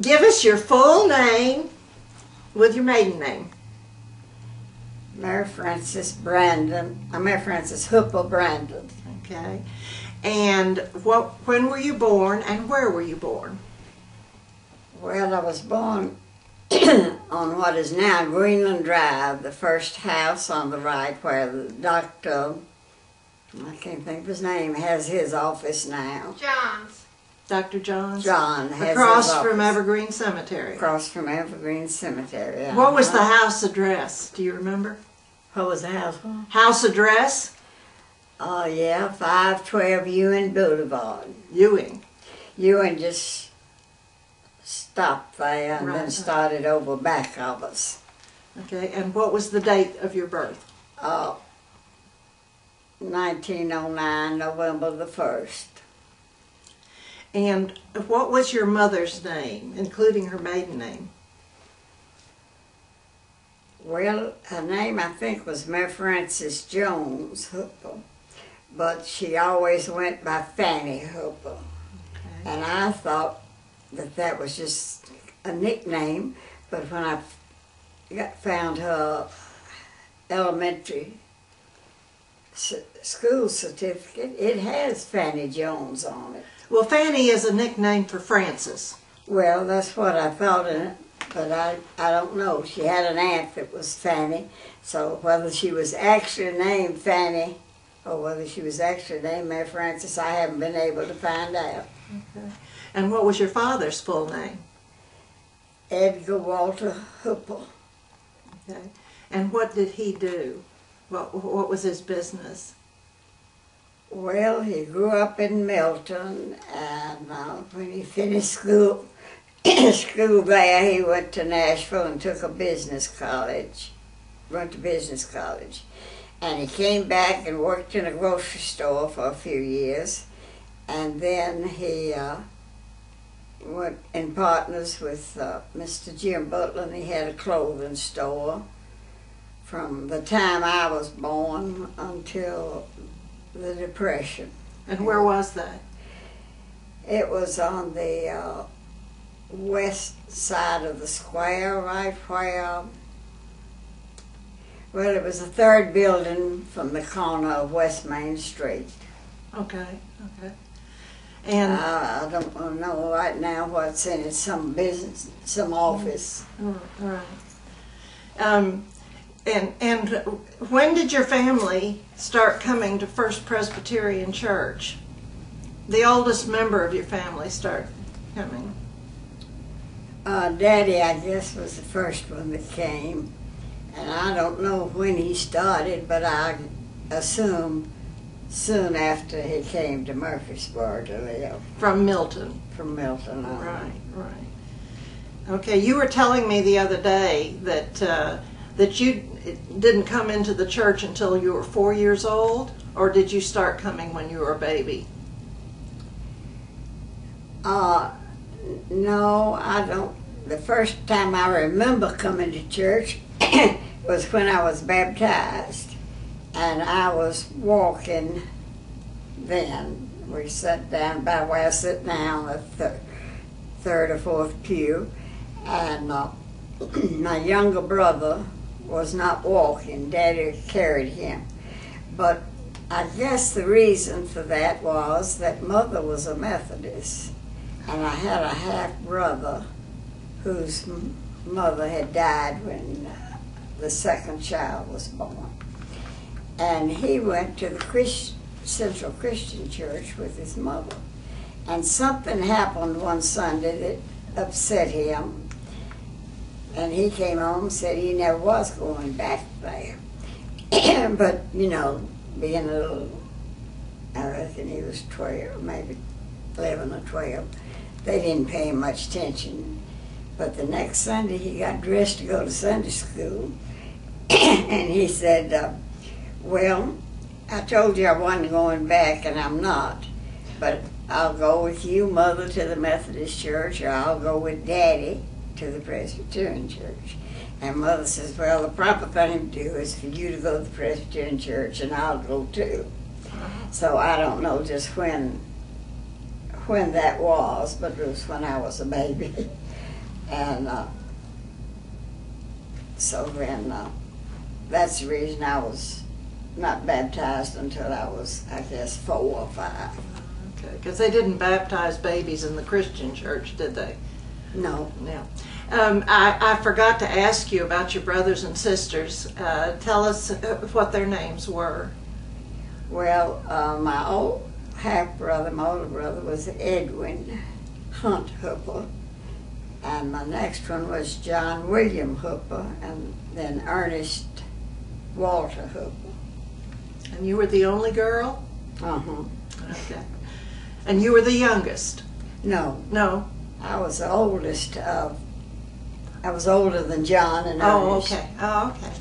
Give us your full name with your maiden name. MaryFrancesBrandon. Okay. And when were you born and where were you born? Well, I was born on what is now Greenland Drive, the first house on the right where the doctor, I can't think of his name, has his office now. John's. Dr. John's? John has Across his office. from Evergreen Cemetery. Across from Evergreen Cemetery, yeah. What was the house address? Do you remember? What was the house? House address? Oh, yeah, 512 Ewing Boulevard. Ewing. Ewing just stopped there and Right. then started over back of us. Okay, and what was the date of your birth? 1909, November the 1st. And what was your mother's name, including her maiden name? Well, her name I think was MaryFrancesJones Hooper, but she always went by Fanny Hooper. Okay. And I thought that was just a nickname, but when I found her elementary school certificate, it has Fanny Jones on it. Well, Fanny is a nickname for Frances. Well, that's what I thought in it, but I don't know. She had an aunt that was Fanny, so whether she was actually named Fanny or whether she was actually named Mary Frances, I haven't been able to find out. Okay. And what was your father's full name? Edgar Walter Hooper. Okay. And what did he do? What was his business? Well, he grew up in Milton, and when he finished school there, he went to Nashville and took a business college, went to business college. And he came back and worked in a grocery store for a few years, and then he went in partners with Mr. Jim Butler, and he had a clothing store from the time I was born until the Depression. And where was that? It was on the west side of the square, right where, well, it was the third building from the corner of West Main Street. Okay, okay. And I don't know right now what's in it, some business, some office. right. And when did your family start coming to First Presbyterian Church? The oldest member of your family start coming? Daddy, I guess, was the first one that came. And I don't know when he started, but I assume soon after he came to Murfreesboro to live. From Milton? From Milton on. Right, right. Okay, you were telling me the other day that that you didn't come into the church until you were 4 years old, or did you start coming when you were a baby? No, I don't. The first time I remember coming to church was when I was baptized, and I was walking then. We sat down by where I sit now, the third or fourth pew, and my younger brother was not walking. Daddy carried him. But I guess the reason for that was that Mother was a Methodist, and I had a half-brother whose mother had died when the second child was born. And he went to the Central Christian Church with his mother. And something happened one Sunday that upset him. And he came home and said he never was going back there. But, you know, being a little, I reckon he was 12, maybe 11 or 12, they didn't pay him much attention. But the next Sunday he got dressed to go to Sunday school. And he said, well, I told you I wasn't going back, and I'm not. But I'll go with you, Mother, to the Methodist Church, or I'll go with Daddy to the Presbyterian Church. And Mother says, well, the proper thing to do is for you to go to the Presbyterian Church, and I'll go too. So I don't know just when that was, but it was when I was a baby. And so then that's the reason I was not baptized until I was, I guess, 4 or 5. Okay, because they didn't baptize babies in the Christian church, did they? No. No. I forgot to ask you about your brothers and sisters. Tell us what their names were. Well, my old half-brother, my older brother, was Edwin Hunt Hooper. And my next one was John William Hooper, and then Ernest Walter Hooper. And you were the only girl? Uh-huh. Okay. And you were the youngest? No. No? I was the oldest of, I was older than John and Ernest. Okay. Oh, okay.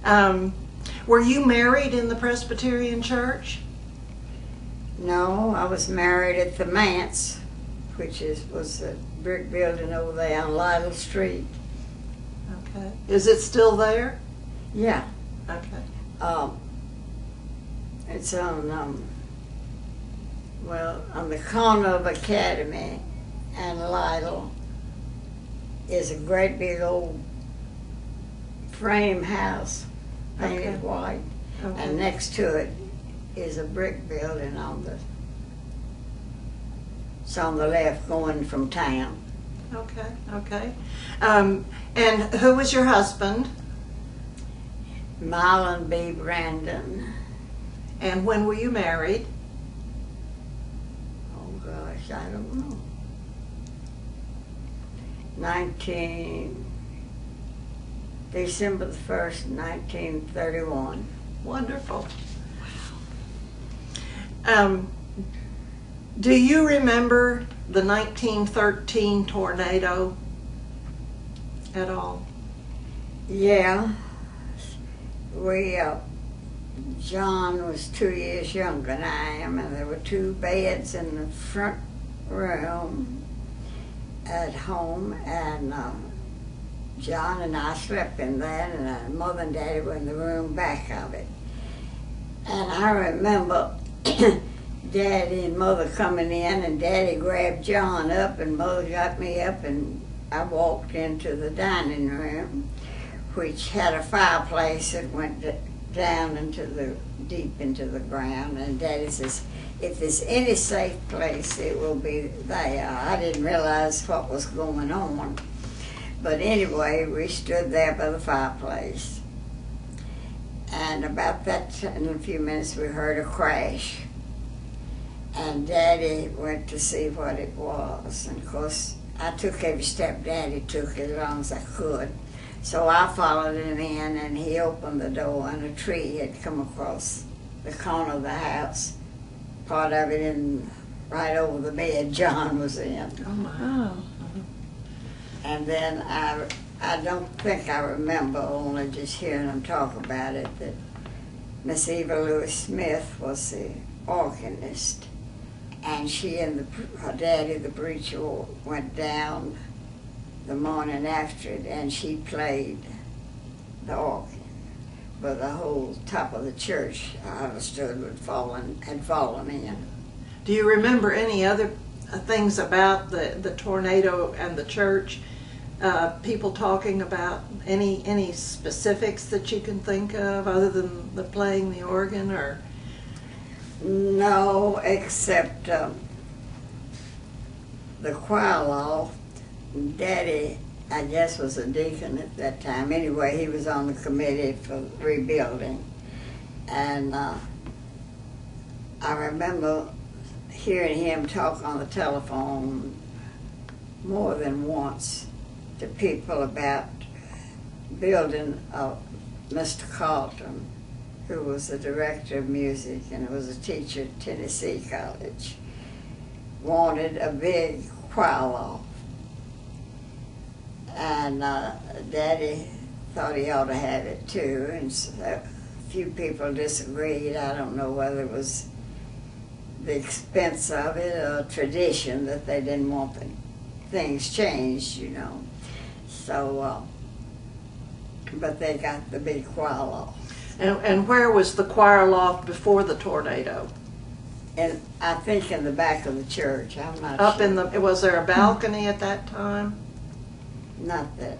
All right. Were you married in the Presbyterian church? No, I was married at the Manse, which was a brick building over there on Lytle Street. Okay. Is it still there? Yeah. Okay. It's on, well, on the corner of Academy and Lytle is a great big old frame house painted Okay. white. Okay. And next to it is a brick building it's on the left going from town. Okay. Okay. And who was your husband? Marlon B. Brandon. And when were you married? Oh gosh, I don't know. December the 1st, 1931. Wonderful. Do you remember the 1913 tornado at all? Yeah. John was 2 years younger than I am, and there were 2 beds in the front room at home, and John and I slept in that, and Mother and Daddy were in the room back of it. And I remember Daddy and Mother coming in, and Daddy grabbed John up, and Mother got me up, and I walked into the dining room, which had a fireplace that went down deep into the ground. And Daddy says, if there's any safe place, it will be there. I didn't realize what was going on. But anyway, we stood there by the fireplace. And about that, in a few minutes, we heard a crash. And Daddy went to see what it was. And of course, I took every step Daddy took as long as I could. So I followed him in, and he opened the door, and a tree had come across the corner of the house, part of it right over the bed John was in. Oh my. And then I don't think I remember, only just hearing him talk about it, that Miss Eva Lewis Smith was the organist, and she and her daddy, the preacher, went down the morning after it, and she played the organ. But the whole top of the church, I understood, had fallen in. Do you remember any other things about the tornado and the church? People talking about any specifics that you can think of other than the playing the organ, or? No, except the choir loft. Daddy, I guess, was a deacon at that time. Anyway, he was on the committee for rebuilding. And I remember hearing him talk on the telephone more than once to people about building Mr. Carlton, who was the director of music and was a teacher at Tennessee College, wanted a big choir loft. And Daddy thought he ought to have it too, and so a few people disagreed. I don't know whether it was the expense of it or tradition that they didn't want things changed, you know. So, but they got the big choir loft. And where was the choir loft before the tornado? And I think in the back of the church. I'm not Up sure. in the, was there a balcony at that time? Not that.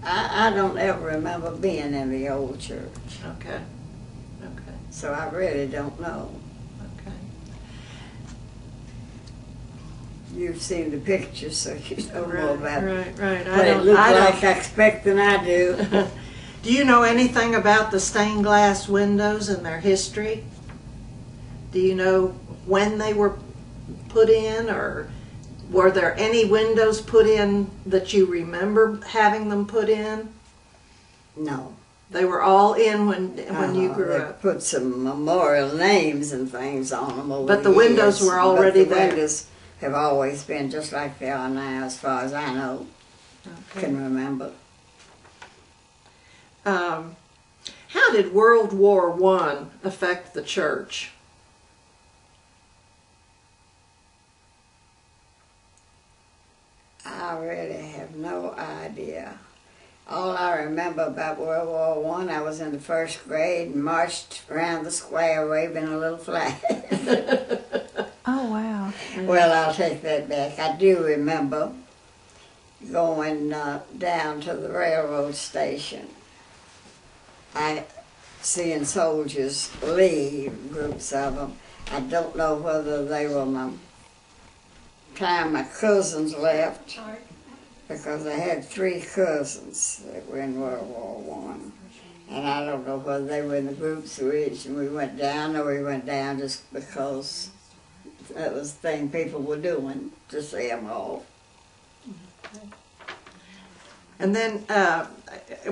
I don't ever remember being in the old church. Okay. Okay. So I really don't know. Okay. You've seen the pictures, so you know more Right. about Right. what it looked like, I expect, than I do. Do you know anything about the stained glass windows and their history? Do you know when they were put in, or were there any windows put in that you remember having them put in? No. They were all in when you grew they up. Put some memorial names and things on them over But the years. windows were already but the there. windows have always been just like they are now, as far as I know. Okay. Can remember. How did World War I affect the church? I really have no idea. All I remember about World War I was in the first grade and marched around the square waving a little flag. Oh, wow. Well, I'll take that back. I do remember going down to the railroad station. Seeing soldiers leave, groups of them. I don't know whether they were my cousins left, because I had 3 cousins that were in World War I. And I don't know whether they were in the groups which we went down, or we went down just because that was the thing people were doing, to see them all. And then,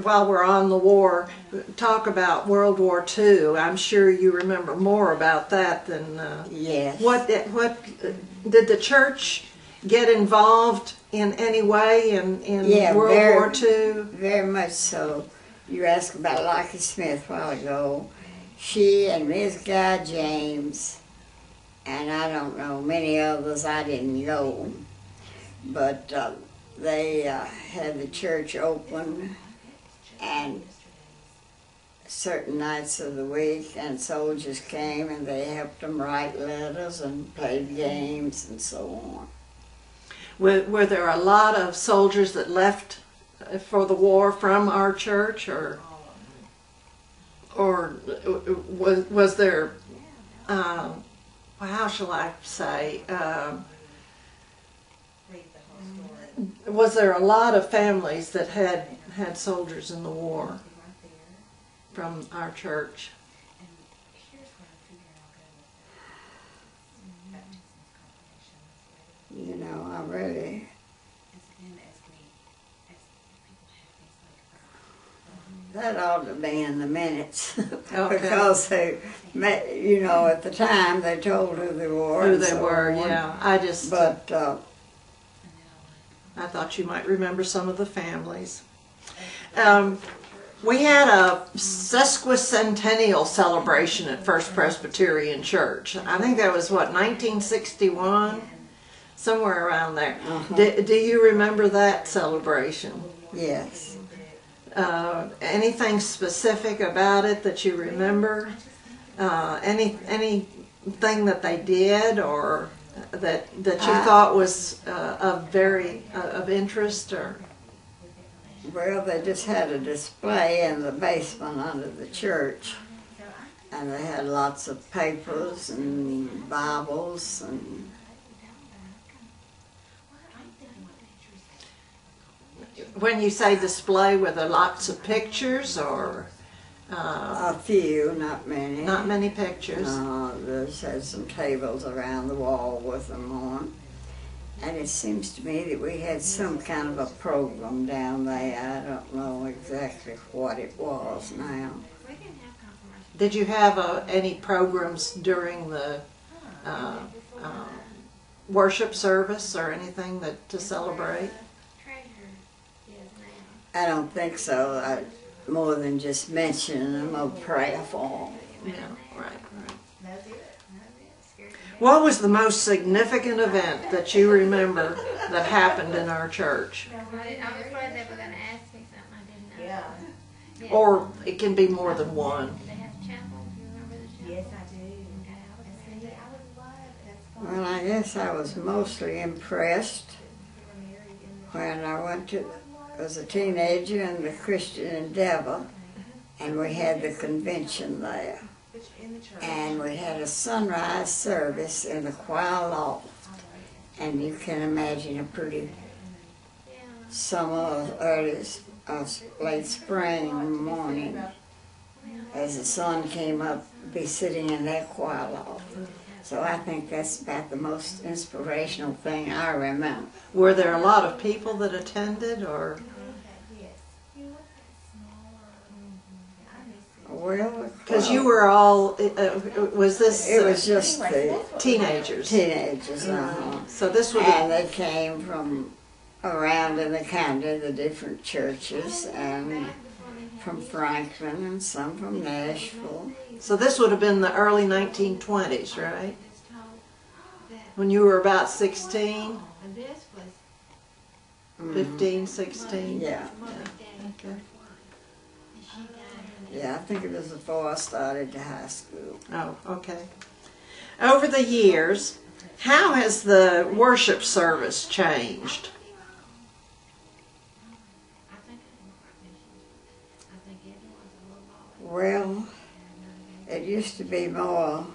while we're on the war, talk about World War II. I'm sure you remember more about that than... Yes. What did the church get involved in any way in World War II? Very much so. You asked about Lockie Smith a while ago. She and Miss Guy James, and I don't know, many others I didn't know, but they had the church open, and certain nights of the week, and soldiers came and they helped them write letters and played games and so on. Were there a lot of soldiers that left for the war from our church, or was there, well, how shall I say, was there a lot of families that had soldiers in the war from our church? You know, I really... That ought to be in the minutes. Okay. Because they, you know, at the time they told who they were. Who they were, yeah. But I thought you might remember some of the families. We had a sesquicentennial celebration at First Presbyterian Church. I think that was, what, 1961? Somewhere around there. Do you remember that celebration? yes. Anything specific about it that you remember? Anything that they did, or that you thought was of interest, or? Well, they just had a display in the basement under the church, and they had lots of papers and Bibles and... When you say display, were there lots of pictures, or? A few, not many. Not many pictures. They had some tables around the wall with them on. And it seems to me that we had some kind of a program down there. I don't know exactly what it was now. Did you have any programs during the worship service or anything to celebrate? I don't think so. More than just mentioning them or prayer for them. Yeah, right. What was the most significant event that you remember that happened in our church? I was afraid they were going to ask me something I didn't know. Yeah. Or it can be more than one. They have chapel. Do you remember the chapel? Yes, I do. Well, I guess I was mostly impressed when I went to was a teenager in the Christian Endeavor, and we had the convention there. And we had a sunrise service in the choir loft. And you can imagine a pretty summer, early, late spring morning, as the sun came up, be sitting in that choir loft. So I think that's about the most inspirational thing I remember. Were there a lot of people that attended, or? Well, Because you were all, was this it was just the teenagers? teenagers, So this would and they came from around in the county, the different churches, and from Franklin and some from Nashville. So this would have been the early 1920s, right? When you were about 16, 15, 16? Yeah, Okay. yeah, I think it was before I started to high school. Oh, okay. Over the years, how has the worship service changed? Well, it used to be more,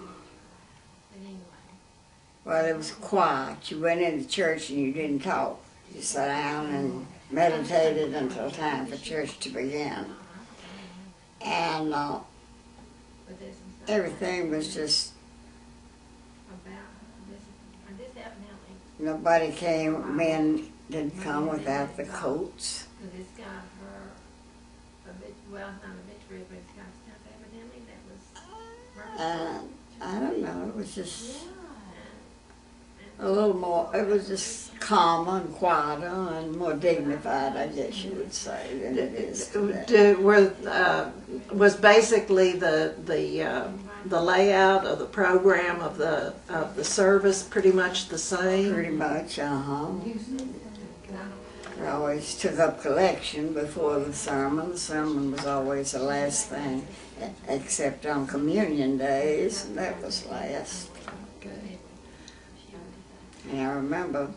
well, it was quiet. You went into church and you didn't talk. You sat down and meditated until time for church to begin. And everything was just, nobody came, men didn't come without the coats. I don't know, it was just a little more, it was just calmer and quieter and more dignified, I guess you would say, than it is today. Was basically the layout of the program of the service pretty much the same? Pretty much, We always took up collection before the sermon. The sermon was always the last thing, except on communion days, and that was last. Okay. And I remember,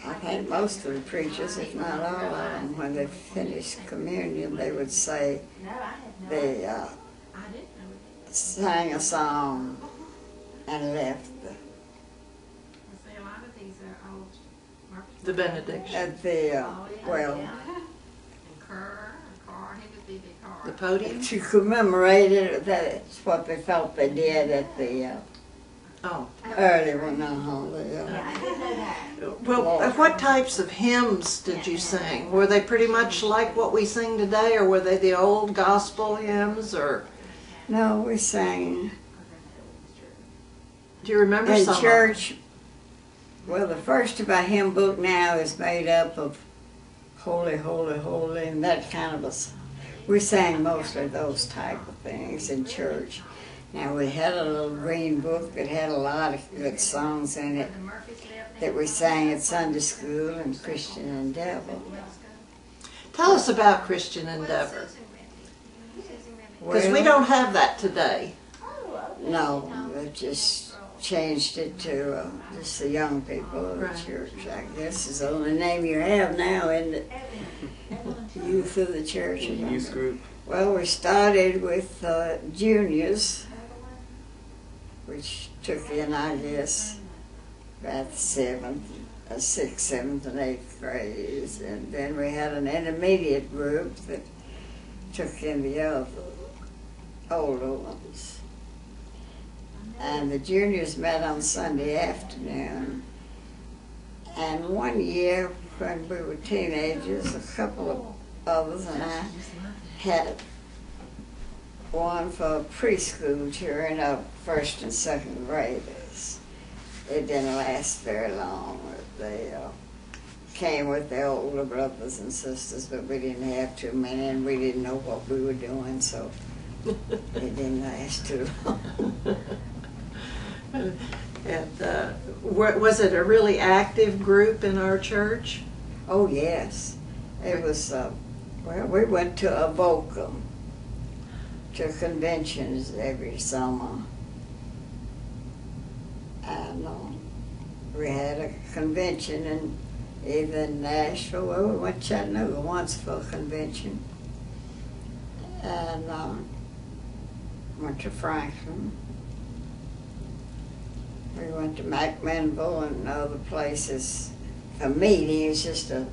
I think most of the preachers, if not all of them, when they finished communion, they would say they sang a song and left The benediction. at the, The podium? to commemorate it, that's what they felt they did at the Oh. early one. Well, what types of hymns did you sing? Were they pretty much like what we sing today, or were they the old gospel hymns, or? No, we sang Do you remember in some of them? church. Well, the first of our hymn book now is made up of Holy, Holy, Holy, and that kind of we sang mostly those type of things in church. Now, we had a little green book that had a lot of good songs in it that we sang at Sunday school and Christian Endeavor. Tell us about Christian Endeavor, because we Well, don't have that today. no, they just changed it to just the young people of the Right. church, I guess is the only name you have now in the youth of the church. Youth group. Well, we started with juniors, which took in, I guess, about the 6th, 7th, and 8th grades. And then we had an intermediate group that took in the other older ones. And the juniors met on Sunday afternoon. And one year, when we were teenagers, a couple of us and I had one for preschool children of 1st and 2nd graders. It didn't last very long. They came with their older brothers and sisters, but we didn't have too many, and we didn't know what we were doing, so it didn't last too long. And was it a really active group in our church? Oh, yes. It was, well, we went to Avoca, to conventions every summer. And we had a convention, and either in Nashville. Well, we went to Chattanooga once for a convention. And went to Franklin. We went to McMinnville and other places. A meeting is just a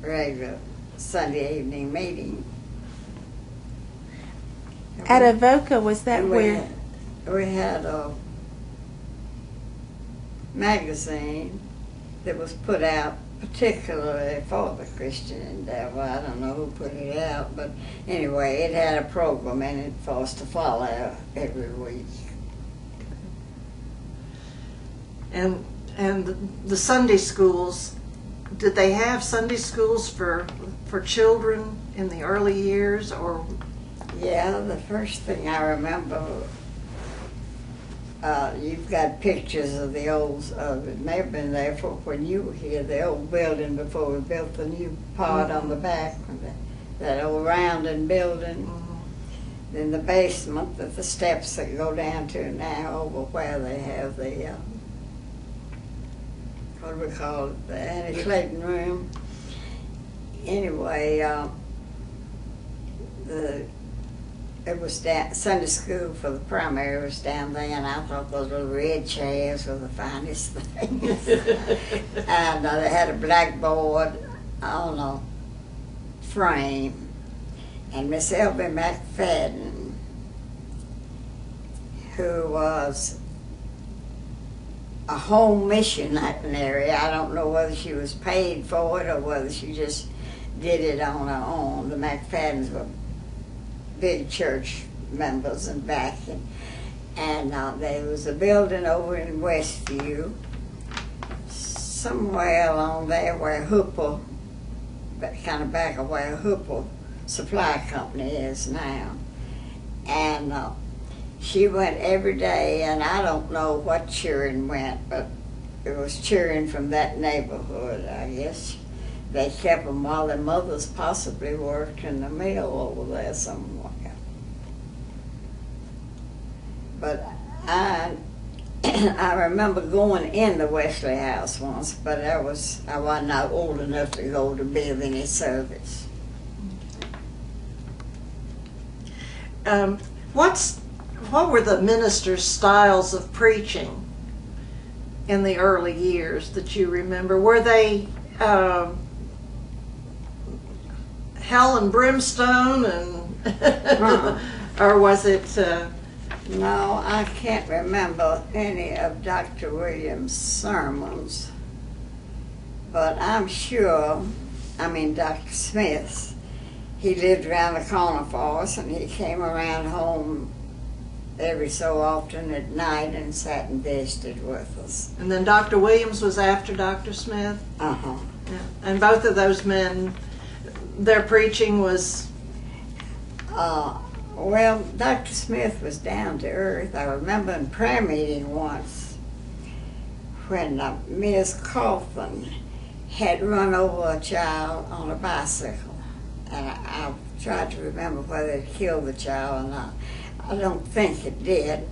regular Sunday evening meeting. At Avoca, was that where? We had a magazine that was put out particularly for the Christian Endeavor. I don't know who put it out, but anyway, it had a program in it for us to follow every week. And the Sunday schools, did they have Sunday schools for children in the early years, or? Yeah, the first thing I remember, you've got pictures of the old, it may have been there for when you were here, the old building before we built the new part on the back, that old rounding building. Mm-hmm. Then the basement, the steps that go down to now over where they have the, what do we call it, the Annie Clayton room. Anyway, it was down, Sunday school for the primary was down there, and I thought those little red chairs were the finest things. And they had a blackboard on a frame, and Miss Elby McFadden, who was a home missionary, I don't know whether she was paid for it or whether she just did it on her own. The McFaddens were big church members and backing. And there was a building over in Westview, somewhere along there where Hooper, kind of back of where Hooper Supply Company is now. And she went every day, and I don't know what cheering went, but it was cheering from that neighborhood, I guess. They kept them while their mothers possibly worked in the mill over there somewhere. But I remember going in the Wesley House once, but I was not old enough to go to be of any service. What were the ministers' styles of preaching in the early years that you remember? Were they hell and brimstone, and or was it? No, I can't remember any of Dr. Williams' sermons, but I'm sure, Dr. Smith's, he lived around the corner for us, and he came around home every so often at night and sat and visited with us. And then Dr. Williams was after Dr. Smith? Uh-huh. Yeah. And both of those men, their preaching was? Well, Dr. Smith was down to earth. I remember in prayer meeting once when Ms. Coffin had run over a child on a bicycle. And I tried to remember whether it killed the child or not. I don't think it did.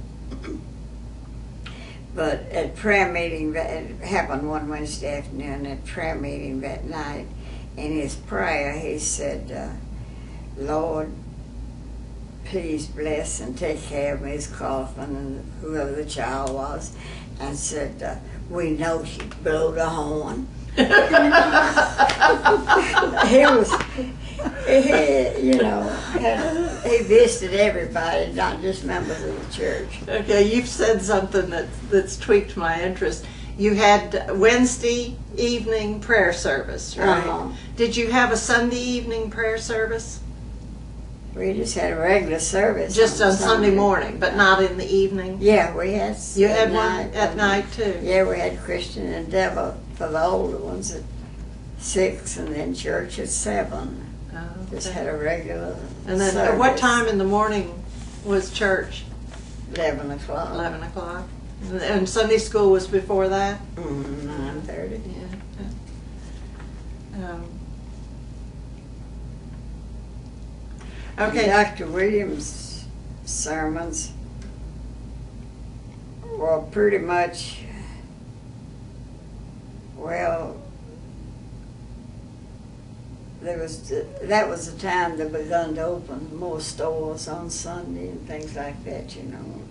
But at prayer meeting, it happened one Wednesday afternoon, at prayer meeting that night, in his prayer he said, Lord, please bless and take care of Miss Coffin and whoever the child was, and said, we know she'd blow the horn. He visited everybody, not just members of the church. Okay, you've said something that's tweaked my interest. You had Wednesday evening prayer service, right? Uh-huh. Did you have a Sunday evening prayer service? We just had a regular service. Just on Sunday morning, but not in the evening? Yeah, we had. You had one at night too? Yeah, we had Christian Endeavor for the older ones at 6, and then church at 7. Oh, okay. Just had a regular And then service. at what time in the morning was church? 11 o'clock. 11 o'clock. And Sunday school was before that? 9:30. Yeah. Okay. Dr. Williams' sermons were pretty much, well, that was the time they begun to open more stores on Sunday and things like that, you know,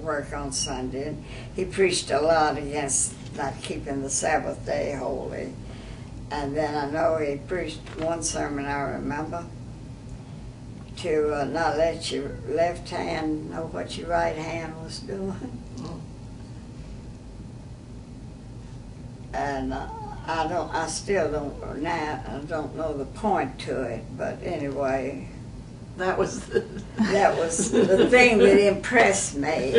work on Sunday. And he preached a lot against not keeping the Sabbath day holy. And then I know he preached one sermon I remember to not let your left hand know what your right hand was doing. And I still don't now. I don't know the point to it, but anyway, That was the thing that impressed me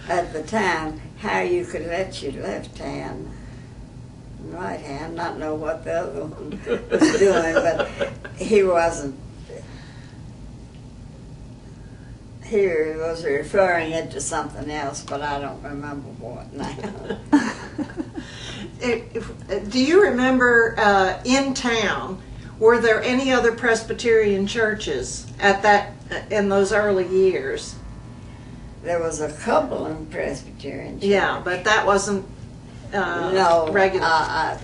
at the time. How you could let your left hand, and right hand, not know what the other one was doing, but he wasn't. He was referring it to something else, but I don't remember what now. Do you remember in town, were there any other Presbyterian churches at that in those early years? There was a couple in Presbyterian church. Yeah, but that wasn't no regular.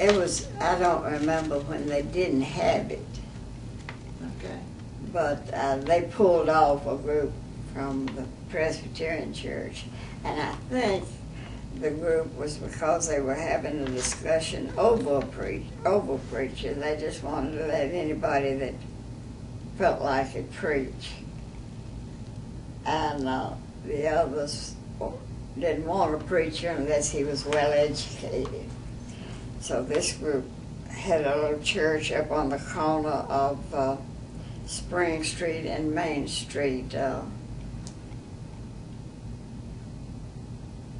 It was. I don't remember when they didn't have it. Okay. But they pulled off a group from the Presbyterian church, and I think the group was because they were having a discussion over preacher. They just wanted to let anybody that felt like it preach, and the others didn't want a preacher unless he was well educated. So this group had a little church up on the corner of Spring Street and Main Street.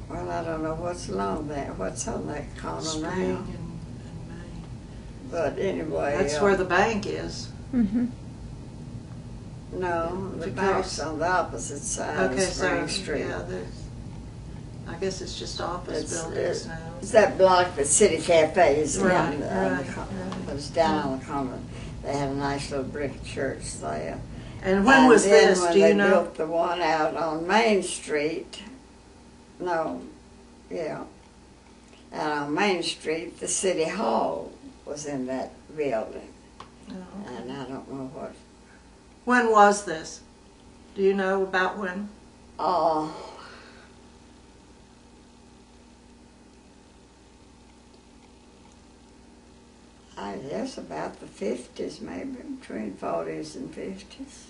Well, I don't know what's along there. What's on that corner Spring now? and Main. But anyway, That's where the bank is. Mm-hmm. No, the Because- bank's on the opposite side Okay, of Spring so Street. yeah, I guess it's just office It's- buildings now. It's that block that City Cafe is Right, on the right, corner. right. It was down on the corner. They had a nice little brick church there. And when was then this? when Do you they know? built the one out on Main Street, out on Main Street, the City Hall was in that building. Oh. And I don't know what. When was this? Do you know about when? Oh, I guess about the 50s, maybe, between 40s and 50s.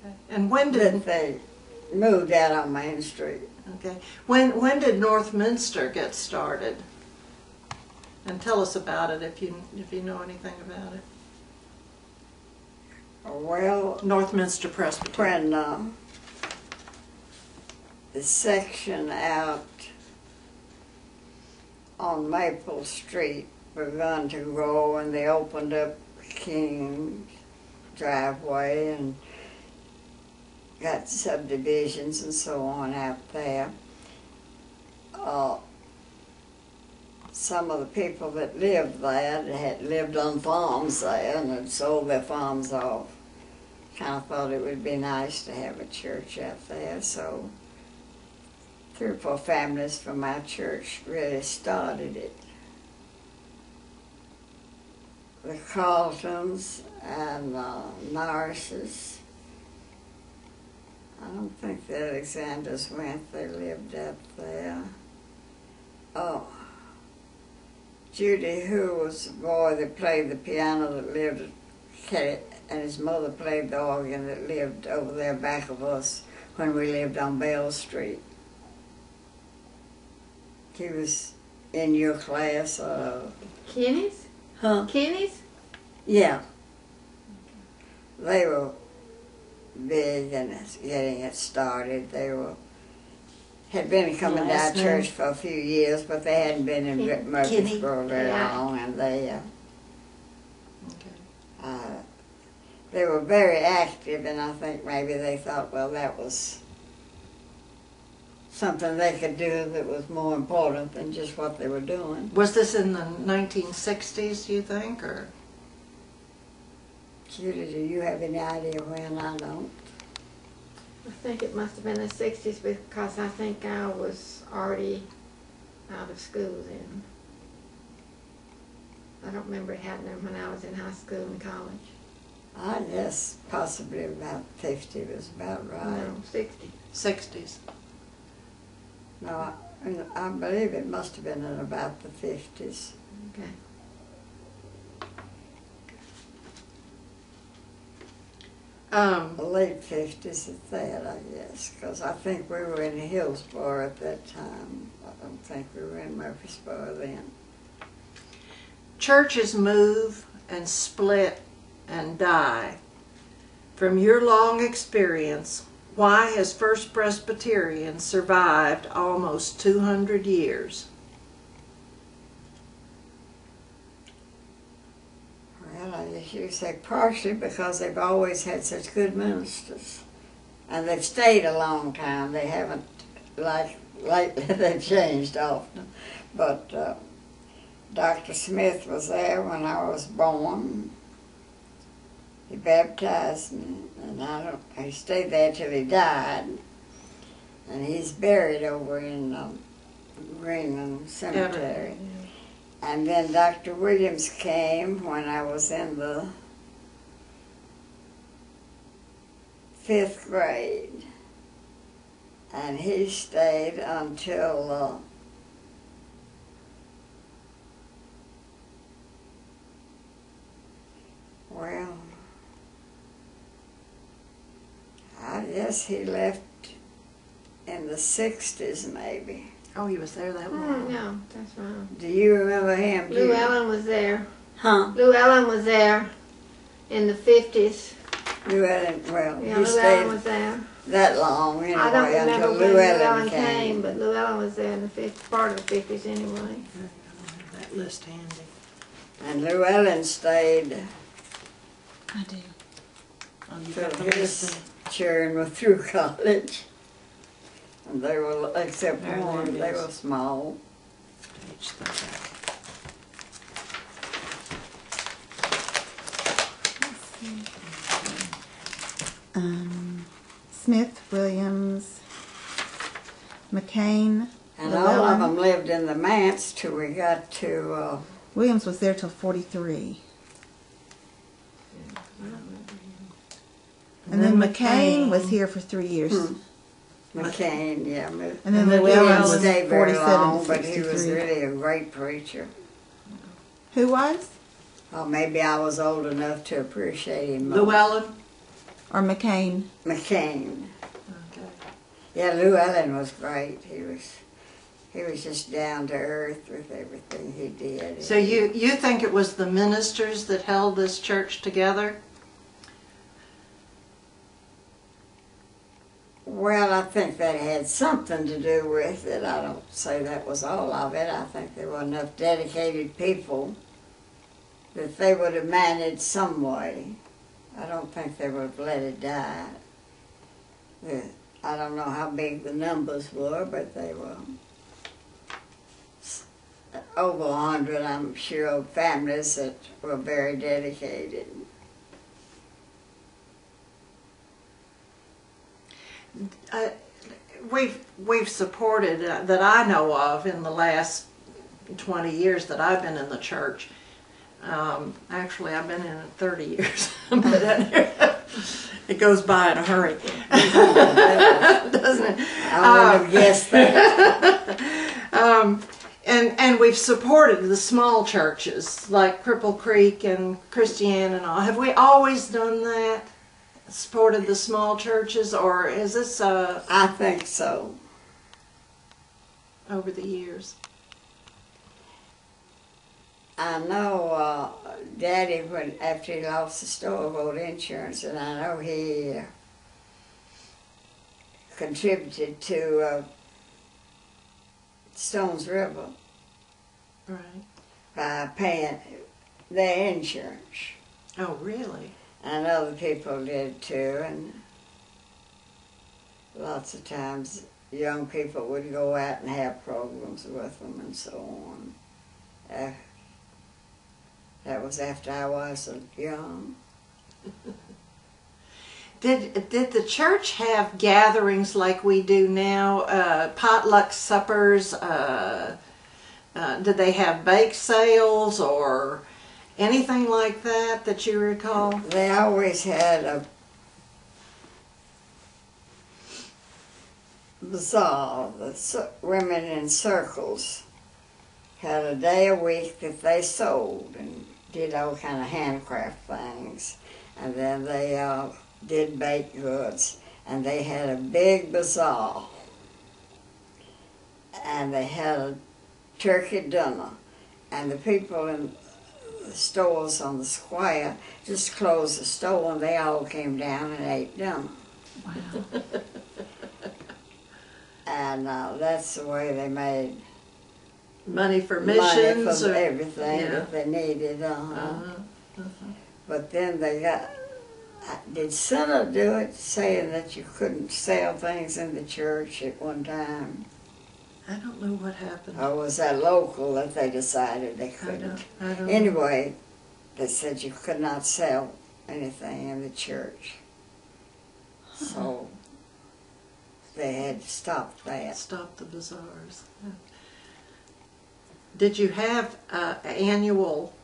Okay. And when did That they moved out on Main Street. okay? When did Northminster get started? And tell us about it if you know anything about it. Well, Northminster Presbyterian. when the section out on Maple Street begun to grow, and they opened up King's driveway and got subdivisions and so on out there. Some of the people that lived there had lived on farms there and had sold their farms off. Kind of thought it would be nice to have a church out there, so 3 or 4 families from our church really started it. The Carltons and Norrises. I don't think the Alexanders went. They lived up there. Oh, Judy, who was the boy that played the piano that lived at Kelly, and his mother played the organ that lived over there back of us when we lived on Bell Street. He was in your class. Kenny's? Huh? Kenny's? Yeah. They were big in getting it started. They had been coming to our Last name? church for a few years, but they hadn't been in Murfreesboro very Yeah. long, and they Okay. they were very active, and I think maybe they thought, well, that was something they could do that was more important than just what they were doing. Was this in the 1960s, do you think, or? Judy, do you have any idea when? I don't. I think it must have been the 60s because I think I was already out of school then. I don't remember it happening when I was in high school and college. I guess possibly about 50 was about right. No, 60. 60s. No, I believe it must have been in about the 50s. Okay. The late 50s at that, I guess, because I think we were in Hillsborough at that time. I don't think we were in Murfreesboro then. Churches move and split and die. From your long experience, why has First Presbyterian survived almost 200 years? Well, I guess you say partially because they've always had such good ministers. And they've stayed a long time. They haven't, like lately, they've changed often. But Dr. Smith was there when I was born. He baptized me, and he stayed there till he died. And he's buried over in Greenland Cemetery. And then Dr. Williams came when I was in the 5th grade. And he stayed until well, I guess he left in the 60s maybe. Oh, he was there that Oh, long. no, that's wrong. Do you remember him? Lou Allen was there. Huh? Lou Allen was there in the 50s. Lou Allen, well, Yeah, he Lou Allen stayed was there. that long anyway I don't remember until when Lou Allen came, came. but Lou Allen was there in the part of the 50s anyway. I don't have that list handy. And Lou Allen stayed I do. Oh, you got till the his list. children were through college. And they were, except There one, it they is. were small. Page 30. Smith, Williams, McCain. And Lou all of Allen. them lived in the manse till we got to, Williams was there till 43. And then McCain was here for 3 years. McCain, yeah. And then he Lou didn't Allen was stay very 47 long, to but he was 63. really a great preacher. Who was? Or maybe I was old enough to appreciate him more. Lou Allen? Or McCain? McCain. Okay. Yeah, Lou Allen was great. He was just down to earth with everything he did. So you think it was the ministers that held this church together? Well, I think that had something to do with it. I don't say that was all of it. I think there were enough dedicated people that they would have managed some way. I don't think they would have let it die. I don't know how big the numbers were, but they were over 100, I'm sure, of families that were very dedicated. We've supported, that I know of, in the last 20 years that I've been in the church. Actually, I've been in it 30 years. But it goes by in a hurry. Doesn't it? I would have guessed that. And we've supported the small churches like Cripple Creek and Christiane and all. Have we always done that? Supported the small churches, or is this I think so. over the years? I know Daddy, after he lost the store, wrote insurance, and I know he contributed to Stones River Right. by paying their insurance. Oh, really? And other people did too, and lots of times young people would go out and have programs with them and so on. That was after I wasn't young. Did the church have gatherings like we do now? Potluck suppers? Did they have bake sales, or Anything like that you recall? They always had a bazaar. The women in circles had a day a week that they sold and did all kind of handcraft things. And then they did baked goods. And they had a big bazaar. And they had a turkey dinner. And the people in the stores on the square just closed the store and they all came down and ate dinner. Wow. And that's the way they made Money for money missions? for or, everything yeah. that they needed. But then they got, did Senna do it, saying that you couldn't sell things in the church at one time? I don't know what happened. Or was that local that they decided they couldn't? I don't know. Anyway, they said you could not sell anything in the church. So they had to stop that. Stop the bazaars. Did you have annual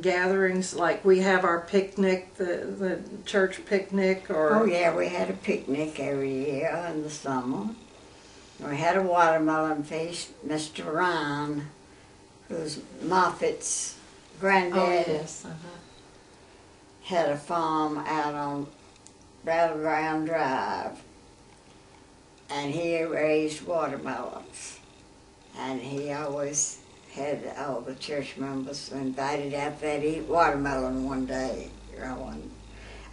gatherings like we have our picnic, the church picnic, or? Oh yeah, we had a picnic every year in the summer. We had a watermelon feast. Mr. Ryan, who's Moffat's granddad, Oh yes. had a farm out on Battleground Drive, and he raised watermelons. And he always had all the church members invited out there to eat watermelon one day.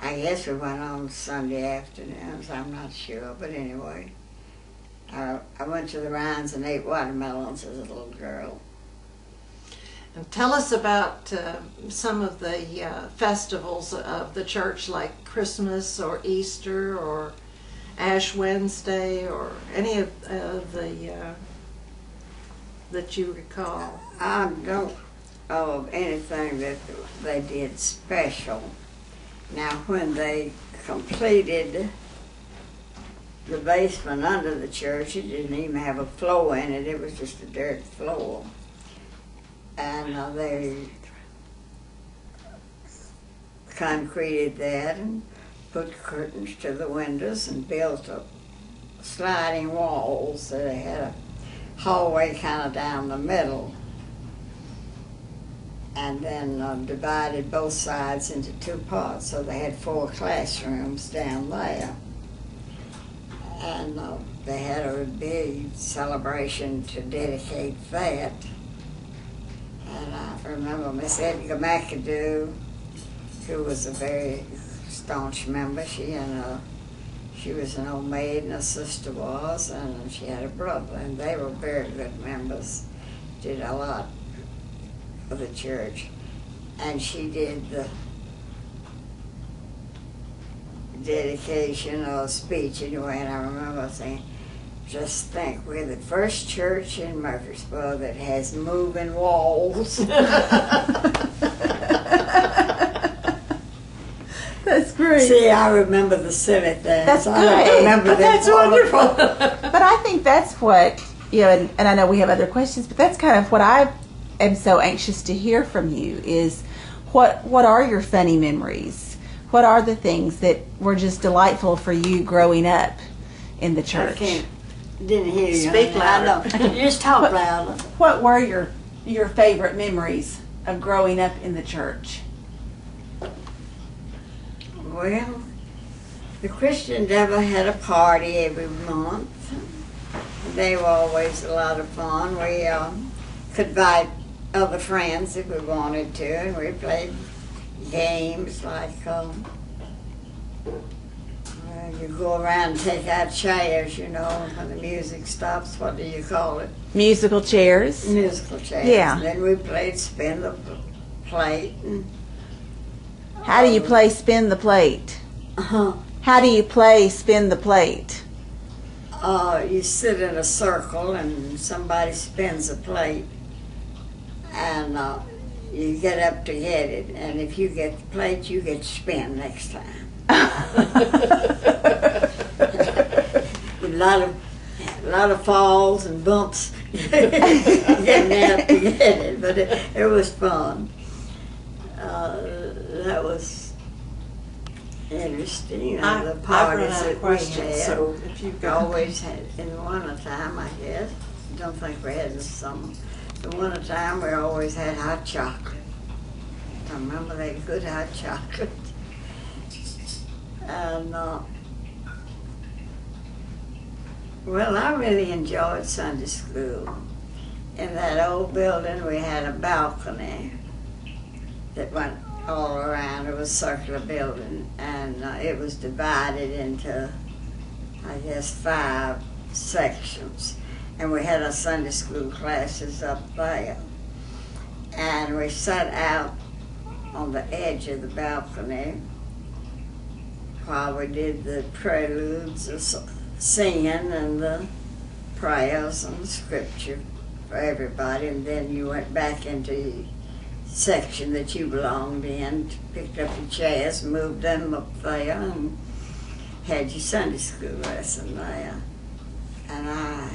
I guess we went on Sunday afternoons, I'm not sure, but anyway. I went to the Ryans and ate watermelons as a little girl. And tell us about some of the festivals of the church, like Christmas or Easter or Ash Wednesday, or any of the that you recall. I don't know of anything that they did special. Now, when they completed the basement under the church, it didn't even have a floor in it. It was just a dirt floor. And they concreted that and put curtains to the windows and built up sliding walls. So they had a hallway kind of down the middle. And then divided both sides into two parts. So they had 4 classrooms down there. And they had a big celebration to dedicate that. And I remember Miss Edgar McAdoo, who was a very staunch member. She was an old maid, and her sister was, and she had a brother, and they were very good members. Did a lot for the church. And she did the dedication or speech anyway, and I remember saying, just think, we're the first church in Murfreesboro that has moving walls. That's great. See, I remember the silly things. That's I don't great. remember them That's wonderful. But I think that's what, and I know we have other questions, but that's kind of what I am so anxious to hear from you is what are your funny memories? What are the things that were just delightful for you growing up in the church? Didn't hear you. Speak louder. I know. Just talk louder. What were your favorite memories of growing up in the church? Well, the Christian Devil had a party every month. They were always a lot of fun. We could invite other friends if we wanted to, and we played games like you go around and take out chairs, when the music stops. What do you call it? Musical chairs. Musical chairs. Yeah. And then we played spin the plate. And, How do you play spin the plate? How do you play spin the plate? You sit in a circle and somebody spins a plate, and you get up to get it. And if you get the plate, you get to spin next time. A lot of falls and bumps getting out to get it, but it was fun. That was interesting. I've The run parties out of that we questions, had, so if you've got always had, in the wintertime, I guess. Don't think we had in the summer. The wintertime, we always had hot chocolate. I remember that good hot chocolate. And, well, I really enjoyed Sunday school. In that old building, we had a balcony that went all around. It was a circular building, and it was divided into, I guess, 5 sections. And we had our Sunday school classes up there. And we sat out on the edge of the balcony while we did the preludes, the singing and the prayers and the scripture for everybody. And then you went back into the section that you belonged in, picked up your chairs, moved them up there, and had your Sunday school lesson there. And I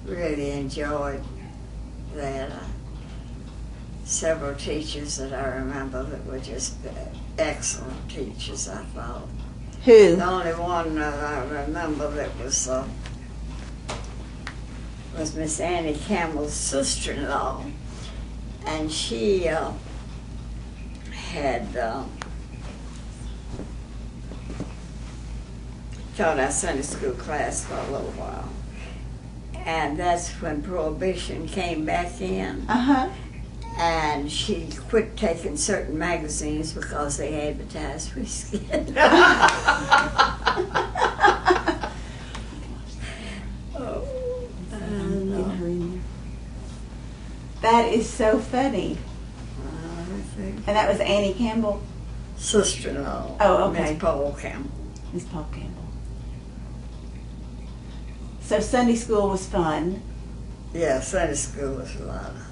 really enjoyed that. Several teachers that I remember that were just excellent teachers, I thought. Who? The only one that I remember that was Miss Annie Campbell's sister-in-law, and she had taught our Sunday school class for a little while, and that's when Prohibition came back in. Uh-huh. And she quit taking certain magazines because they advertised whiskey. That is so funny. And that was Annie Campbell? Sister-in-law. Oh, okay. Miss Paul Campbell. Miss Paul Campbell. So Sunday school was fun. Yeah, Sunday school was a lot of fun.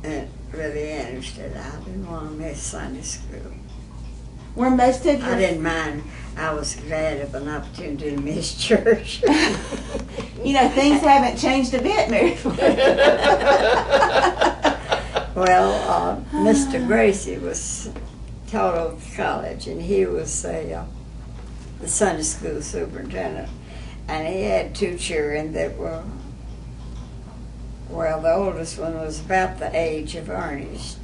And really interested. I didn't want to miss Sunday school. Were most of your... I didn't mind. I was glad of an opportunity to miss church. You know, things haven't changed a bit, Mary. Well, Mr. Gracie was taught at college, and he was the Sunday school superintendent. And he had 2 children that were, well, the oldest one was about the age of Ernest.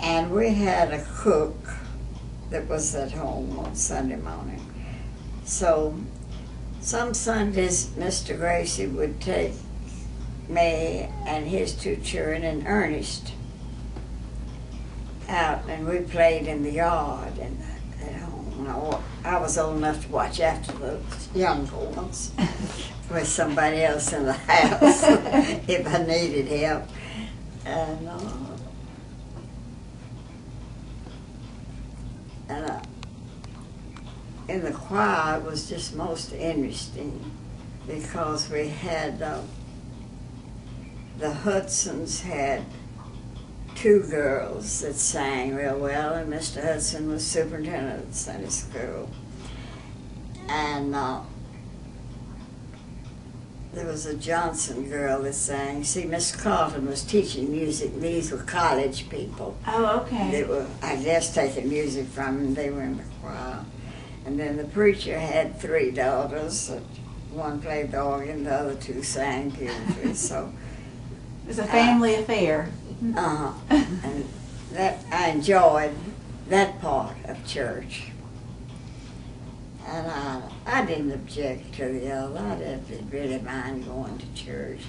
And we had a cook that was at home on Sunday morning. So some Sundays, Mr. Gracie would take me and his 2 children and Ernest out, and we played in the yard and at home. I was old enough to watch after the younger ones with somebody else in the house if I needed help. And in the choir, it was just most interesting because we had the Hudsons had 2 girls that sang real well, and Mr. Hudson was superintendent of the Sunday school. And there was a Johnson girl that sang. See, Miss Carlton was teaching music. These were college people. Oh, okay. They were, I guess, taking music from them. They were in the choir. And then the preacher had 3 daughters. One played the organ, the other 2 sang beautifully. So it was a family affair. And that I enjoyed that part of church. And I didn't object to the other. I didn't really mind going to church.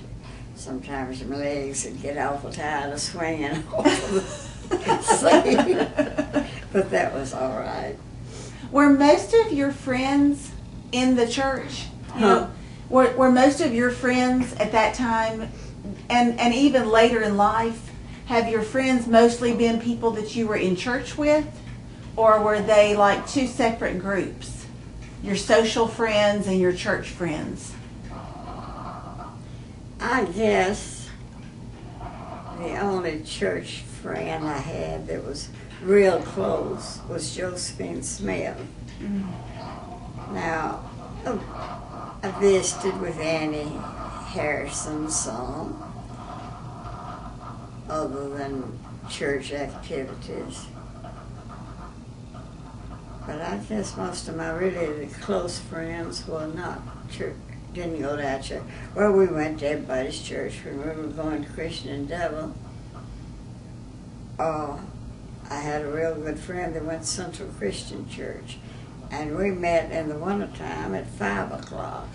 Sometimes my legs would get awful tired of swinging off the seat. But that was all right. Were most of your friends in the church? You know, were most of your friends at that time, and even later in life, have your friends mostly been people that you were in church with? Or were they like 2 separate groups? Your social friends and your church friends? I guess the only church friend I had that was real close was Josephine Smith. Mm-hmm. Now, I visited with Annie Harrison some, other than church activities. But I guess most of my really close friends were not church, didn't go to our church. Well, we went to everybody's church when we were going to Christian Endeavor. I had a real good friend that went to Central Christian Church, and we met in the wintertime at 5 o'clock.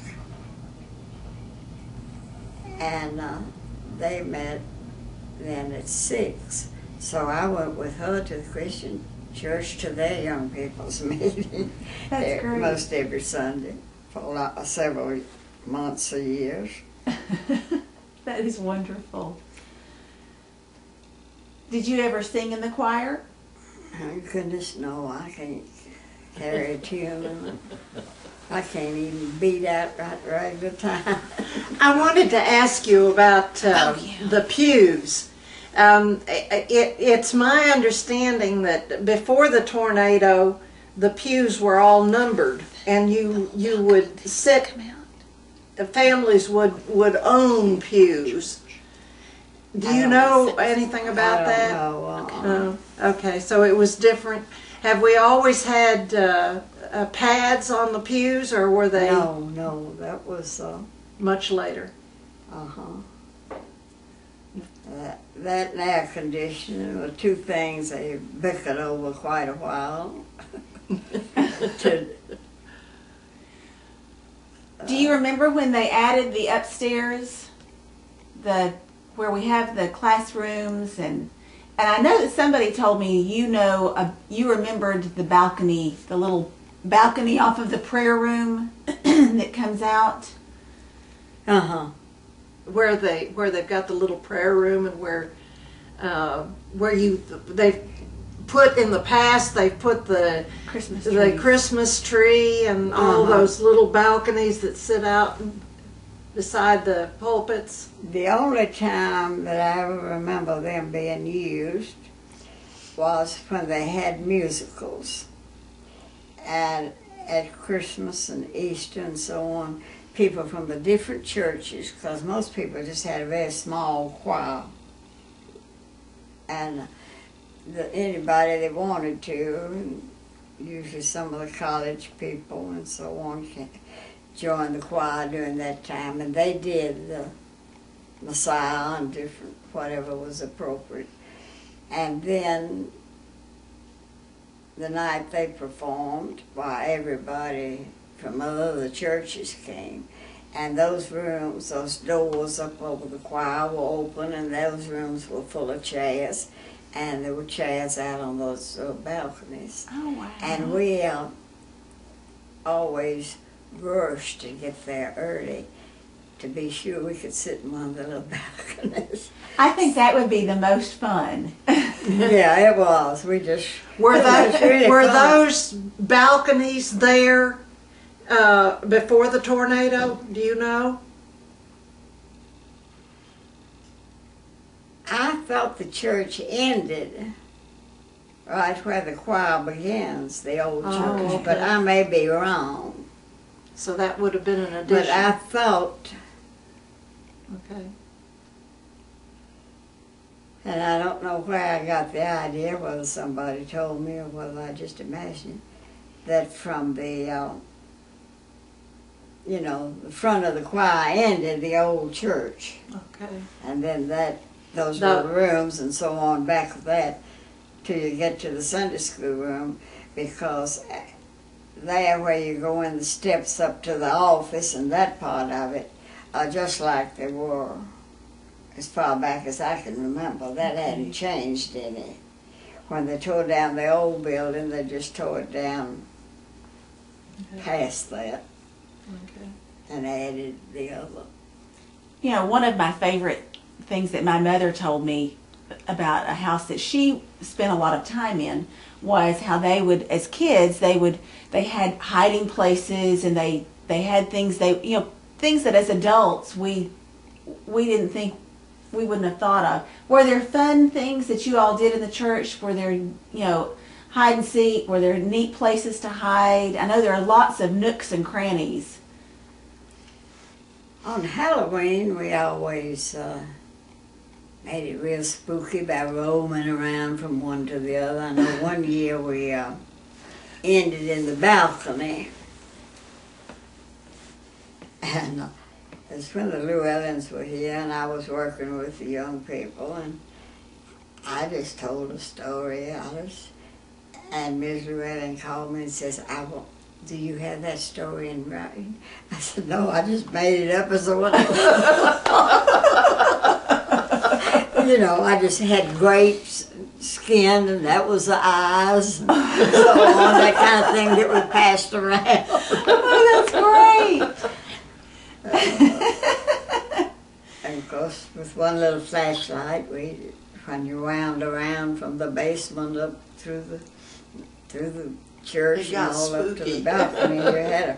And they met then at 6. So I went with her to the Christian church to their young people's meeting. That's great. Most every Sunday for several months or years. That is wonderful. Did you ever sing in the choir? Oh, goodness, no, I can't carry a tune. And I can't even beat out right the time. I wanted to ask you about the pews. It's my understanding that before the tornado, the pews were all numbered, and you would sit. The families would own pews. Do you know anything about that? I don't know. Okay, so it was different. Have we always had pads on the pews, or were they No, that was much later? That and air conditioning were two things they bickered over quite a while. Do you remember when they added the upstairs, where we have the classrooms, and I know that somebody told me you remembered the balcony, the little balcony off of the prayer room that comes out. Where they've got the little prayer room, and where they've put in the past, they've put the Christmas tree and all those little balconies that sit out beside the pulpits. The only time that I ever remember them being used was when they had musicals. And at Christmas and Easter and so on, people from the different churches, because most people just had a very small choir, and anybody that wanted to, usually some of the college people and so on, joined the choir during that time, and they did the Messiah and different, whatever was appropriate. And then the night they performed, why everybody from other churches came, and those rooms, those doors up over the choir were open, and those rooms were full of chairs, and there were chairs out on those balconies. Oh, wow. And we always rushed to get there early to be sure we could sit in one of the little balconies. I think that would be the most fun. Yeah, it was. We just Were really those balconies there before the tornado? Do you know? I thought the church ended right where the choir begins, the old church, okay. but I may be wrong. So that would have been an addition. But I thought, Okay. and I don't know where I got the idea, whether somebody told me or whether I just imagined, that from the, the front of the choir ended the old church. Okay. And then those little rooms and so on back of that till you get to the Sunday school room, because there where you go in the steps up to the office and that part of it are just like they were as far back as I can remember. That hadn't changed any. When they tore down the old building, they just tore it down past that and added the other. You know, one of my favorite things that my mother told me about a house that she spent a lot of time in was how they would, as kids, they had hiding places, and they had things things that as adults we didn't think, we wouldn't have thought of. Were there fun things that you all did in the church? Were there, hide and seek? Were there neat places to hide? I know there are lots of nooks and crannies. On Halloween, we always made it real spooky by roaming around from one to the other. I know one year we ended in the balcony. And it was when the Llewellyns were here, and I was working with the young people, and I just told a story, Alice. And Ms. Llewellyn called me and says, do you have that story in writing? I said, no, I just made it up as a one. You know, I just had grapes skinned, and that was the eyes, and so on, that kind of thing that was passed around. Oh, that's great. And of course, with one little flashlight, when you wound around from the basement up through the church and all up to the balcony, you had a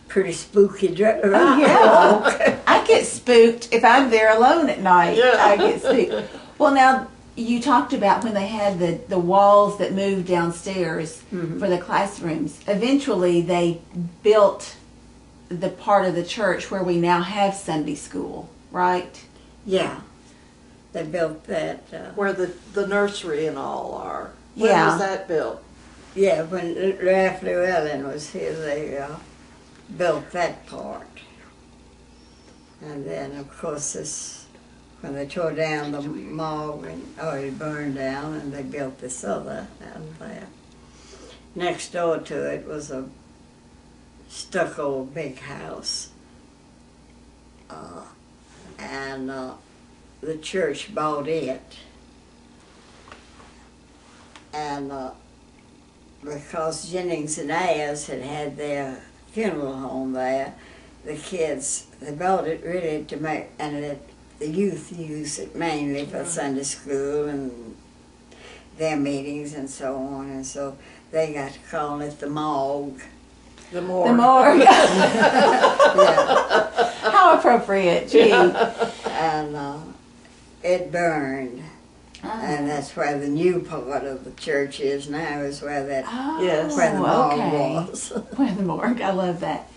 pretty spooky drive. Yeah. I get spooked if I'm there alone at night. Yeah. I get spooked. Well, now, you talked about when they had the walls that moved downstairs for the classrooms. Eventually, they built the part of the church where we now have Sunday school, right? Yeah. They built that. Where the nursery and all are. When Yeah. was that built? Yeah, when Ralph Llewellyn was here, they built that part. And then, of course, when they tore down the mall, it burned down, and they built this other out there. Next door to it was a stucco big house. And the church bought it. And because Jennings and Ayers had their funeral home there, the kids, they bought it really to make, and the youth use it mainly for Sunday school and their meetings and so on, and so they got to call it the morgue. The morgue. The morgue. Yeah. How appropriate, gee. And it burned. Oh. And that's where the new part of the church is now, is where that Yes. where the morgue okay. was. Where the morgue. I love that.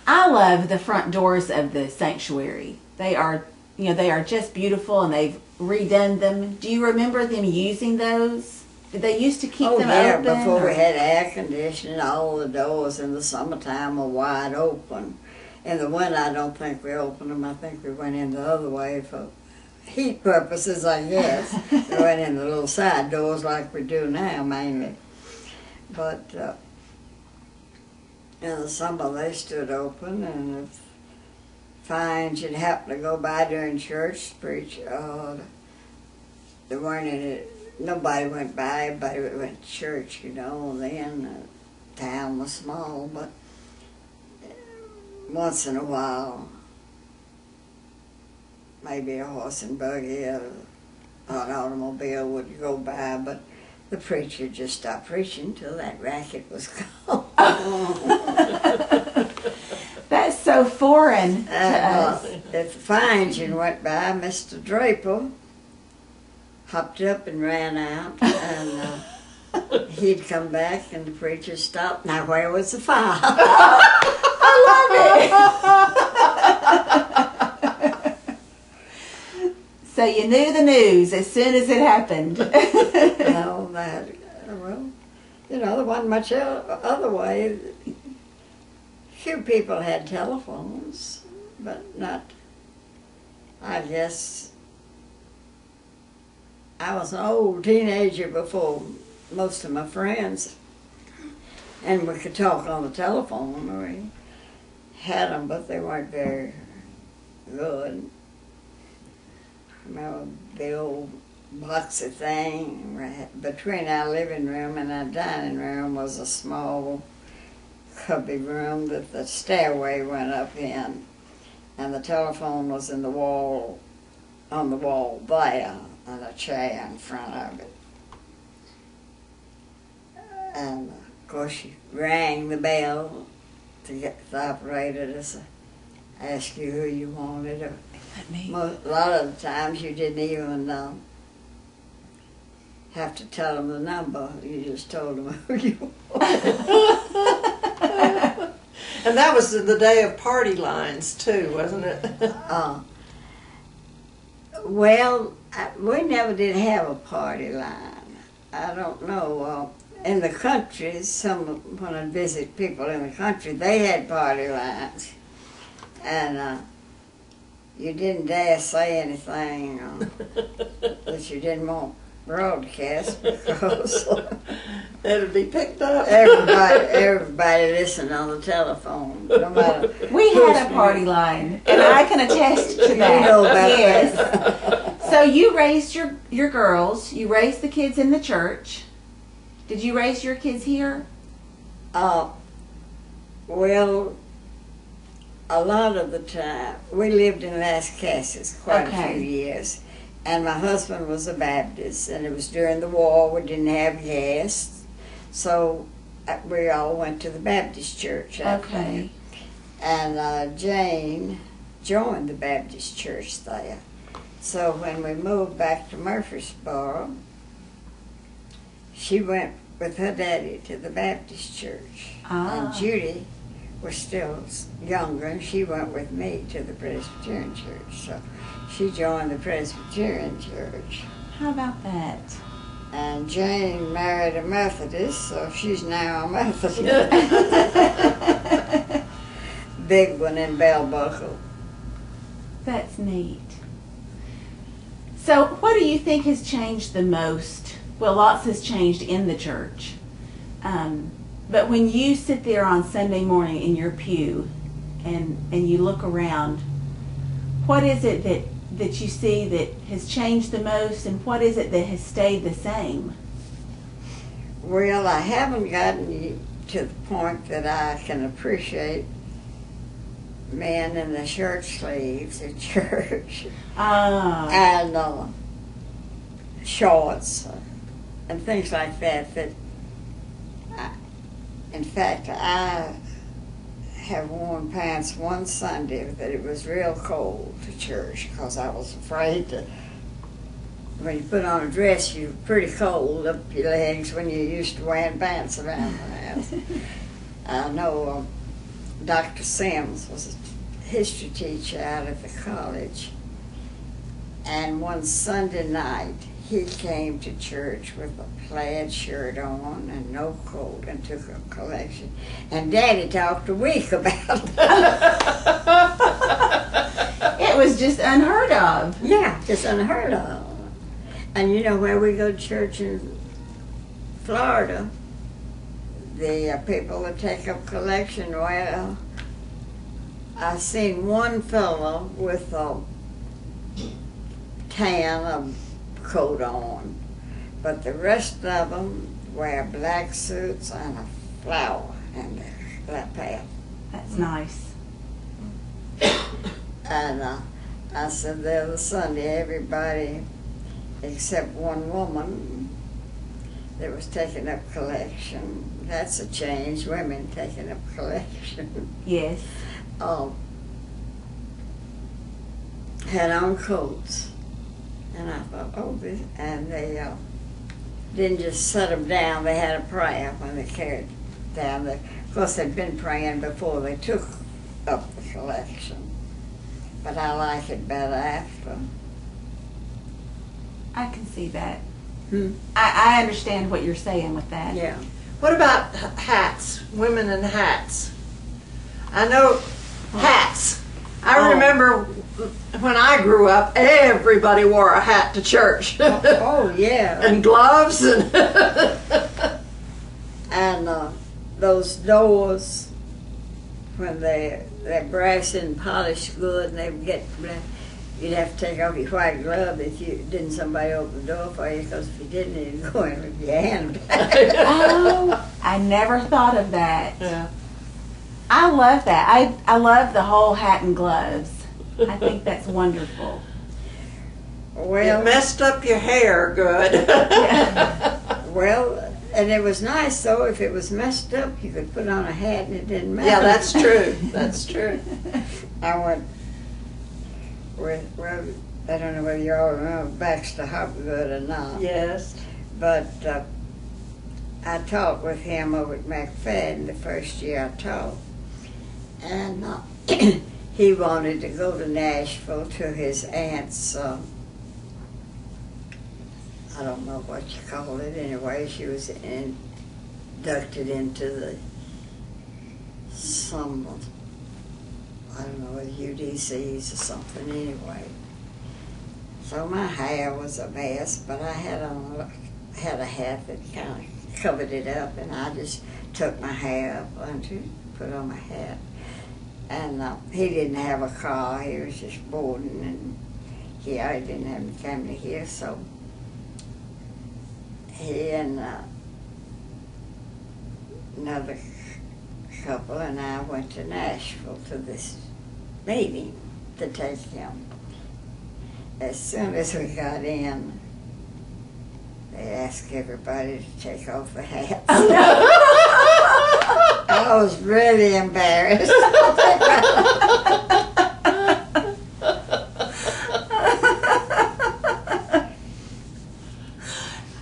I love the front doors of the sanctuary. They are, they are just beautiful, and they've redone them. Do you remember them using those? Did they used to keep them open? Before or? we had air conditioning, all the doors in the summertime were wide open. In the winter, I don't think we opened them. I think we went in the other way for heat purposes, I guess. We went in the little side doors like we do now, mainly. But in the summer, they stood open, and if fine should happen to go by during church, preach, there weren't any, nobody went by, everybody went to church, then. The town was small, but once in a while, maybe a horse and buggy or an automobile would go by, but the preacher just stopped preaching till that racket was gone. That's so foreign to us. If the fire engine went by, Mr. Draper hopped up and ran out, and he'd come back, and the preacher stopped. Now, where was the fire? I love it. So you knew the news as soon as it happened. No, there wasn't much other way. Few people had telephones, but not, I guess, I was an old teenager before most of my friends, and we could talk on the telephone. We had them, but they weren't very good. Remember the old boxy thing, between our living room and our dining room was a small cubby room that the stairway went up in, and the telephone was in the wall, on the wall there, and a chair in front of it. And of course you rang the bell to get the operator to ask you who you wanted. A lot of the times you didn't even have to tell them the number. You just told them who you wanted. And that was the day of party lines too, wasn't it? Well, We never did have a party line. I don't know. In the country, when I visit people in the country, they had party lines. And you didn't dare say anything that you didn't want broadcast because It'll be picked up. everybody listened on the telephone. No matter We had a party line, and I can attest to that. You know about yes. that. So you raised your girls. You raised the kids in the church. Did you raise your kids here? Well, a lot of the time, we lived in Las Casas quite a few years, and my husband was a Baptist, and it was during the war. We didn't have gas, so we all went to the Baptist church. Okay. And Jane joined the Baptist church there. So when we moved back to Murfreesboro, she went with her daddy to the Baptist church. And Judy was still younger, and she went with me to the Presbyterian church. So she joined the Presbyterian church. How about that? And Jane married a Methodist, so she's now a Methodist. Big one in Bell Buckle. That's neat. So what do you think has changed the most? Well, lots has changed in the church. But when you sit there on Sunday morning in your pew and you look around, what is it that you see that has changed the most, and what is it that has stayed the same? Well, I haven't gotten to the point that I can appreciate men in the shirt sleeves at church and shorts and things like that. In fact, I have worn pants one Sunday that it was real cold to church because I was afraid to. When you put on a dress, you're pretty cold up your legs when you're used to wearing pants around the house. I know Dr. Sims was a history teacher out at the college, and one Sunday night he came to church with a plaid shirt on and no coat and took a collection. And Daddy talked a week about it. It was just unheard of. Yeah, just unheard of. And you know, where we go to church in Florida, the people that take up collection, well, I seen one fellow with a tan coat on, but the rest of them wear black suits and a flower in their lapel. That's nice. And I said the other Sunday, everybody except one woman that was taking up collection. That's a change, women taking up collection. Yes. Had on coats. And I thought, oh, this, and they didn't just set them down, they had a prayer when they carried down. Of course, they'd been praying before they took up the collection. But I like it better after. I can see that. I understand what you're saying with that. Yeah. What about hats? Women in hats. I know hats. I remember when I grew up, everybody wore a hat to church. Oh yeah. And gloves and and those doors, when they're brass and polished good, and they get you'd have to take off your white glove if you didn't somebody open the door for you, because if you didn't, you'd go in with your hand back. Oh, I never thought of that. yeah. I love that. I love the whole hat and gloves. I think that's wonderful. Well, It messed up your hair good. well, and it was nice though. If it was messed up, you could put on a hat and it didn't matter. Yeah, that's true. That's true. I went with, well, I don't know whether you all remember Baxter Hopgood or not. Yes. But I taught with him over at McFadden the first year I taught. And he wanted to go to Nashville to his aunt's I don't know what you call it anyway. She was inducted into the I don't know, UDCs or something anyway. So my hair was a mess, but I had a hat that kind of covered it up, and I just took my hair up and put on my hat. And he didn't have a car. He was just boarding, and he didn't have any family here, so he and another couple and I went to Nashville to this meeting to take him. As soon as we got in, they asked everybody to take off the hats. Oh, no. I was really embarrassed.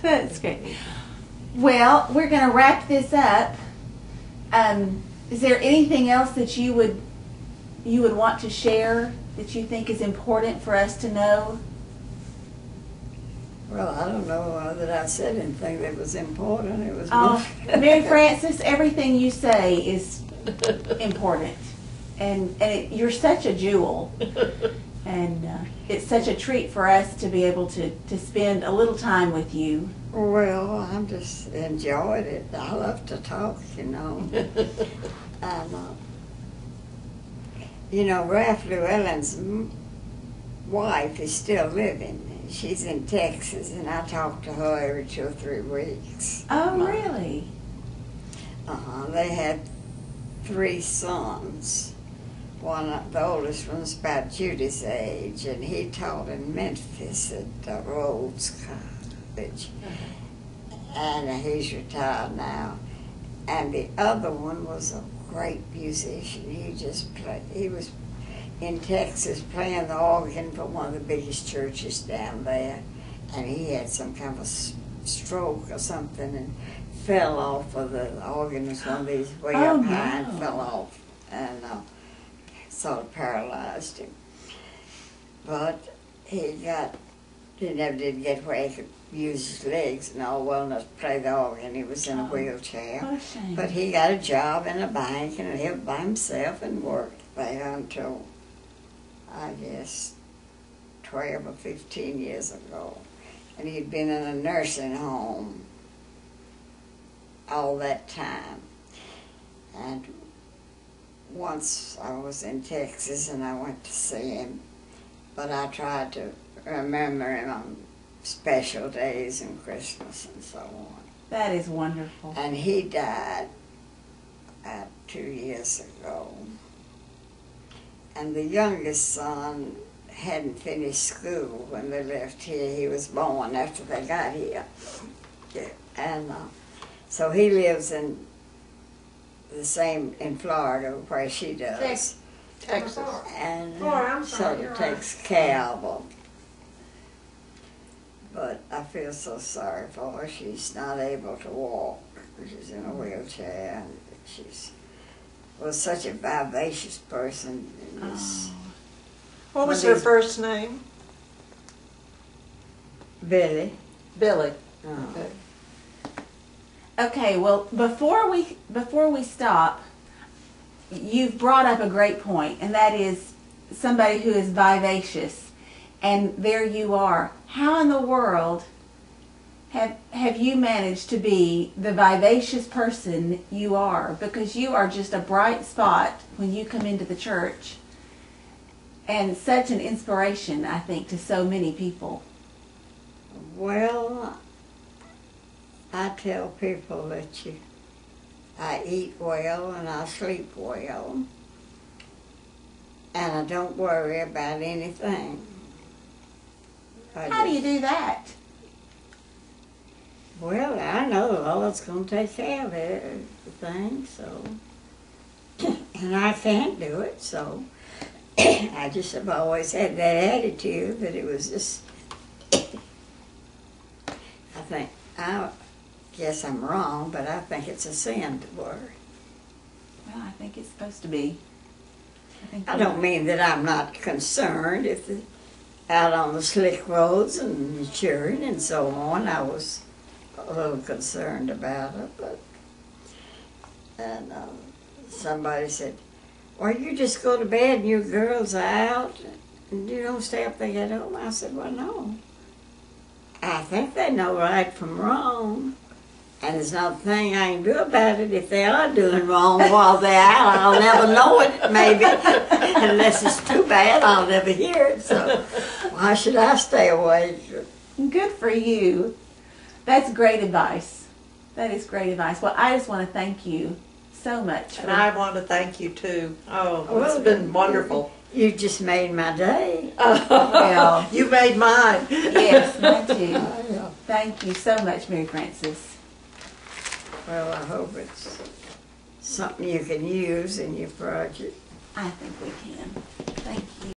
That's great. Well, we're going to wrap this up. Is there anything else that you would want to share that you think is important for us to know? Well, I don't know that I said anything that was important. It was Mary Frances, everything you say is important, and you're such a jewel, and it's such a treat for us to be able to spend a little time with you. Well, I just enjoyed it. I love to talk, you know. And, you know, Ralph Llewellyn's wife is still living. She's in Texas, and I talk to her every 2 or 3 weeks. Oh, really? They had 3 sons. The oldest one's about Judy's age, and he taught in Memphis at Rhodes College. And he's retired now. And the other one was a great musician. He was in Texas playing the organ for one of the biggest churches down there. And he had some kind of a stroke or something and fell off of the organ. It was one of these way up high and fell off. And sort of paralyzed him. But he never did get where he could use his legs and all well enough to play the organ. He was in a wheelchair. What a shame. But he got a job in a bank and lived by himself and worked there until, I guess, 12 or 15 years ago. And he'd been in a nursing home all that time. And once I was in Texas and I went to see him, but I tried to remember him on special days and Christmas and so on. That is wonderful. And he died 2 years ago. And the youngest son hadn't finished school when they left here. He was born after they got here. And so he lives in Florida where she does. Texas. And I'm sorry, sort you're of right. takes care of them. But I feel so sorry for her. She's not able to walk. She's in a wheelchair, and was such a vivacious person. What was her first name? Billy. Billy. Okay. Okay, well, before we stop, you've brought up a great point, and that is somebody who is vivacious, and there you are. How in the world have you managed to be the vivacious person you are? Because you are just a bright spot when you come into the church, and such an inspiration, I think, to so many people. Well, I tell people that I eat well and I sleep well, and I don't worry about anything. How do you do that? Well, I know the Lord's going to take care of everything, so, and I can't do it, so I just have always had that attitude that it was just, I guess I'm wrong, but I think it's a sin to worry. Well, I think it's supposed to be. I don't mean that I'm not concerned if out on the slick roads and maturing and so on. I was a little concerned about it, but and somebody said, "Well, you just go to bed and your girls are out and you don't stay up there at home." I said, "Well, no. I think they know right from wrong. And there's not a thing I can do about it. If they are doing wrong while they're out, I'll never know it, maybe. Unless it's too bad, I'll never hear it. So why should I stay away?" Good for you. That's great advice. That is great advice. Well, I just want to thank you so much. And I want to thank you too. Oh, it's been wonderful. You just made my day. Well, You made mine. yes, mine too. Thank you so much, Mary Frances. Well, I hope it's something you can use in your project. I think we can. Thank you.